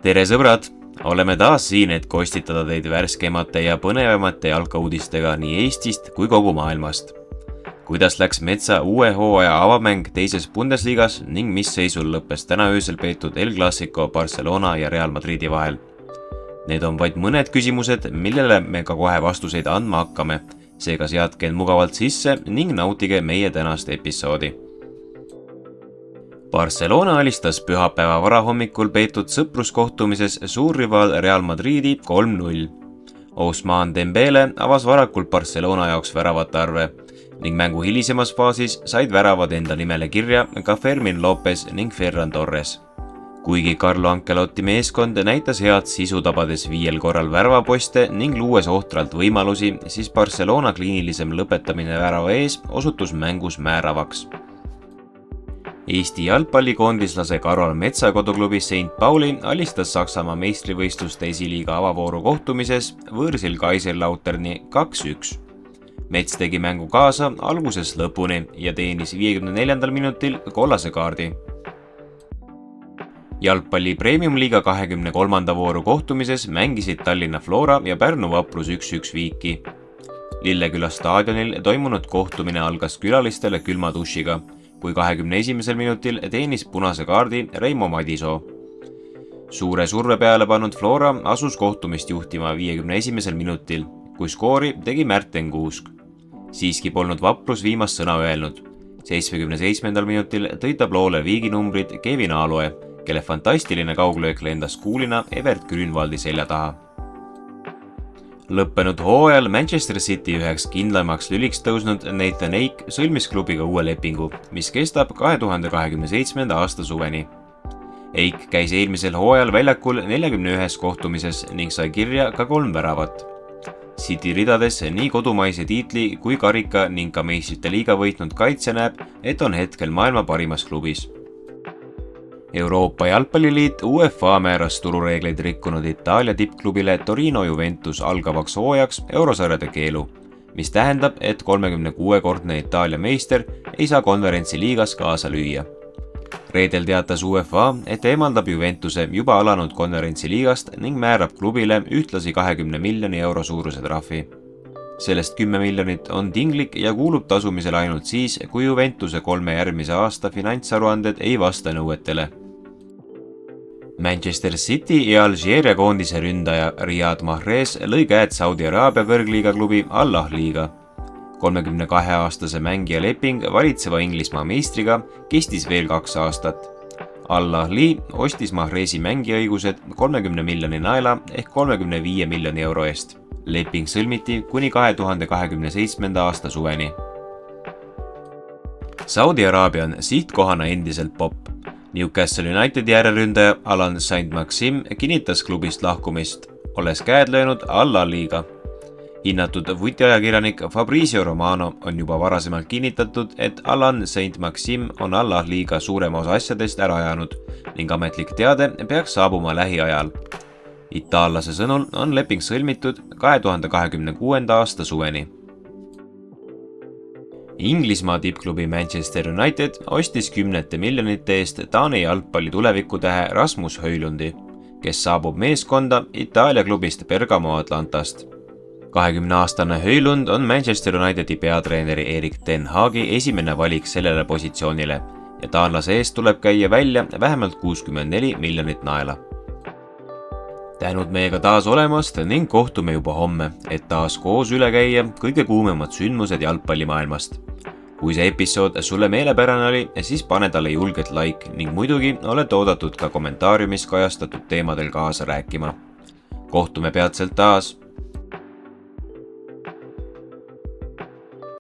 Tere sõbrad! Oleme taas siin, et kostitada teid värskemate ja põnevamate jalkauudistega nii Eestist kui kogu maailmast. Kuidas läks Metsa uue hooaja avamäng teises Bundesligas ning mis seisul lõppes täna öösel peetud El Clasico Barcelona ja Real Madridi vahel? Need on vaid mõned küsimused, millele me ka kohe vastuseid andma hakkame, seega seadke end mugavalt sisse ning nautige meie tänast episoodi. Barcelona alistas pühapäeva varahommikul peetud sõpruskohtumises suurrivaal Real Madridi 3-0. Ousmane Dembele avas varakult Barcelona jaoks väravate arve ning mängu hilisemas faasis said väravad enda nimele kirja ka Fermin Lopez ning Ferran Torres. Kuigi Carlo Ancelotti meeskond näitas head sisu tabades 5 korral väravaposte ning luues ohtralt võimalusi, siis Barcelona kliinilisem lõpetamine värava ees osutus mängus määravaks. Eesti jalgpallikoondislase Karol Metsa koduklubi St. Pauli alistas Saksamaa meistrivõistluste esiliiga avavooru kohtumises võõrsil Kaiserslauterni 2-1. Mets tegi mängu kaasa algusest lõpuni ja teenis 54. minutil kollase kaardi. Jalgpalli Premium-liiga 23. vooru kohtumises mängisid Tallinna Flora ja Pärnu Vaprus 1-1 viiki. Lilleküla staadionil toimunud kohtumine algas külalistele külma dušiga, kui 21. minutil teenis punase kaardi Reimo Madisoo. Suure surve peale pannud Flora asus kohtumist juhtima 51. minutil, kui skoori tegi Märten Kuusk. Siiski polnud Vaprus viimast sõna öelnud. 77. minutil tõi tabloole viiginumbrid Kevin Aloe, kelle fantastiline kauglöök lendas kuulina Evert Grünwaldi selja taha. Lõppenud hooajal Manchester City üheks kindlamaks lüliks tõusnud Nathan Ake sõlmis klubiga uue lepingu, mis kestab 2027. aasta suveni. Ake käis eelmisel hooajal väljakul 41 kohtumises ning sai kirja ka 3 väravat. City ridades nii kodumaise tiitli kui karika ning ka meistrite liiga võitnud kaitse näeb, et on hetkel maailma parimas klubis. Euroopa Jalgpalliliit UEFA määras turureegleid rikkunud Itaalia tippklubile Torino Juventus algavaks hooajaks eurosarjade keelu, mis tähendab, et 36-kordne Itaalia meister ei saa konverentsiliigas kaasa lüüa. Reedel teatas UEFA, et eemaldab Juventuse juba alanud konverentsiliigast ning määrab klubile ühtlasi 20 miljoni euro suuruse trahvi. Sellest 10 miljonit on tinglik ja kuulub tasumisele ainult siis, kui Juventuse 3 järgmise aasta finantsaruanded ei vasta nõuetele. Manchester City ja Alžeeria koondise ründaja Riyad Mahrez lõi käed Saudi Araabia kõrgliiga klubi Al Ahliga. 32-aastase mängija leping valitseva Inglismaa meistriga kestis veel 2 aastat. Al Ahli ostis Mahrezi mängiõigused 30 miljoni naela ehk 35 miljoni euro eest. Leping sõlmiti kuni 2027. aasta suveni. Saudi Araabia on sihtkohana endiselt popp. Newcastle Unitedi järelründaja Alan Saint-Maxim kinnitas klubist lahkumist, olles käed löönud Al Ahliga. Hinnatud vutiajakirjanik Fabrizio Romano on juba varasemalt kinnitatud, et Alan Saint-Maxim on Al Ahliga suurema osa asjadest ära ajanud ning ametlik teade peaks saabuma lähiajal. Itaallase sõnul on leping sõlmitud 2026. aasta suveni. Inglismaa tippklubi Manchester United ostis 10 miljonite eest Taani jalgpalli tulevikutähe Rasmus Højlundi, kes saabub meeskonda Itaalia klubist Bergamo Atlantast. 20-aastane Højlund on Manchester Unitedi peatreeneri Erik ten Hagi esimene valik sellele positsioonile ja taanlase eest tuleb käia välja vähemalt 64 miljonit naela. Tänud meiega taas olemast ning kohtume juba homme, et taas koos üle käia kõige kuumemad sündmused jalgpallimaailmast. Kui see episood sulle meelepärane oli, siis pane talle julgelt like ning muidugi oled oodatud ka kommentaariumis kajastatud teemadel kaasa rääkima. Kohtume peatselt taas!